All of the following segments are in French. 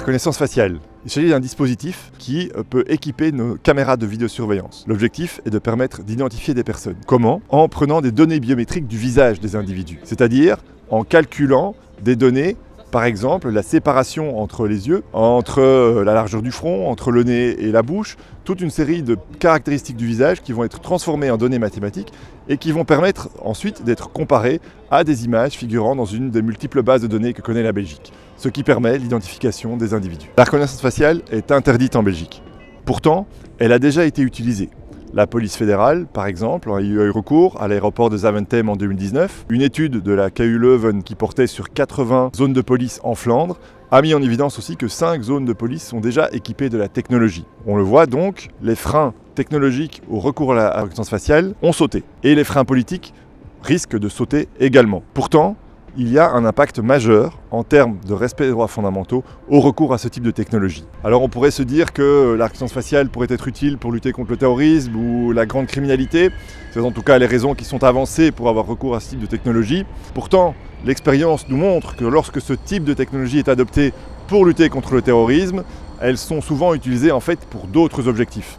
reconnaissance faciale. Il s'agit d'un dispositif qui peut équiper nos caméras de vidéosurveillance. L'objectif est de permettre d'identifier des personnes. Comment? En prenant des données biométriques du visage des individus, c'est-à-dire en calculant des données, par exemple la séparation entre les yeux, entre la largeur du front, entre le nez et la bouche, toute une série de caractéristiques du visage qui vont être transformées en données mathématiques et qui vont permettre ensuite d'être comparées à des images figurant dans une des multiples bases de données que connaît la Belgique, ce qui permet l'identification des individus. La reconnaissance faciale est interdite en Belgique. Pourtant, elle a déjà été utilisée. La police fédérale, par exemple, a eu recours à l'aéroport de Zaventem en 2019. Une étude de la KU Leuven qui portait sur 80 zones de police en Flandre a mis en évidence aussi que 5 zones de police sont déjà équipées de la technologie. On le voit donc, les freins technologiques au recours à la reconnaissance faciale ont sauté. Et les freins politiques risquent de sauter également. Pourtant, il y a un impact majeur en termes de respect des droits fondamentaux au recours à ce type de technologie. Alors on pourrait se dire que la reconnaissance faciale pourrait être utile pour lutter contre le terrorisme ou la grande criminalité. C'est en tout cas les raisons qui sont avancées pour avoir recours à ce type de technologie. Pourtant, l'expérience nous montre que lorsque ce type de technologie est adopté pour lutter contre le terrorisme, elles sont souvent utilisées en fait pour d'autres objectifs.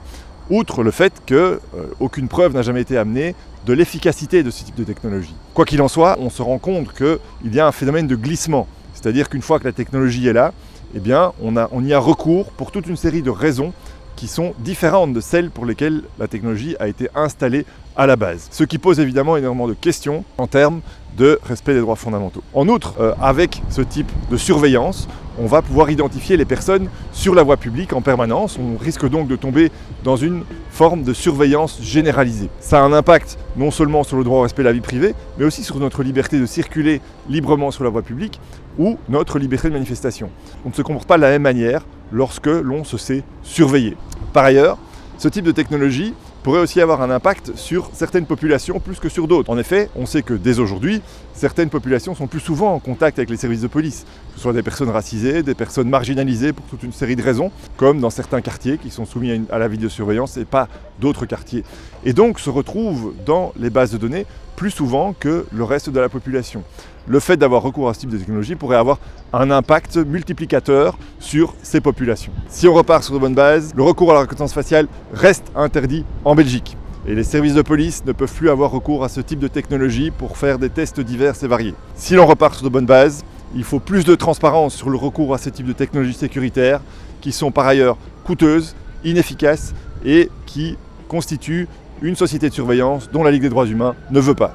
Outre le fait qu'aucune preuve n'a jamais été amenée de l'efficacité de ce type de technologie. Quoi qu'il en soit, on se rend compte qu'il y a un phénomène de glissement. C'est-à-dire qu'une fois que la technologie est là, eh bien, on y a recours pour toute une série de raisons qui sont différentes de celles pour lesquelles la technologie a été installée à la base. Ce qui pose évidemment énormément de questions en termes de respect des droits fondamentaux. En outre, avec ce type de surveillance, on va pouvoir identifier les personnes sur la voie publique en permanence. On risque donc de tomber dans une forme de surveillance généralisée. Ça a un impact non seulement sur le droit au respect de la vie privée, mais aussi sur notre liberté de circuler librement sur la voie publique ou notre liberté de manifestation. On ne se comporte pas de la même manière lorsque l'on se sait surveiller. Par ailleurs, ce type de technologie pourrait aussi avoir un impact sur certaines populations plus que sur d'autres. En effet, on sait que dès aujourd'hui, certaines populations sont plus souvent en contact avec les services de police, que ce soit des personnes racisées, des personnes marginalisées pour toute une série de raisons, comme dans certains quartiers qui sont soumis à la vidéosurveillance et pas d'autres quartiers. Et donc se retrouvent dans les bases de données plus souvent que le reste de la population. Le fait d'avoir recours à ce type de technologie pourrait avoir un impact multiplicateur sur ces populations. Si on repart sur de bonnes bases, le recours à la reconnaissance faciale reste interdit en Belgique. Et les services de police ne peuvent plus avoir recours à ce type de technologie pour faire des tests divers et variés. Si l'on repart sur de bonnes bases, il faut plus de transparence sur le recours à ce type de technologies sécuritaires qui sont par ailleurs coûteuses, inefficaces et qui constituent une société de surveillance dont la Ligue des droits humains ne veut pas.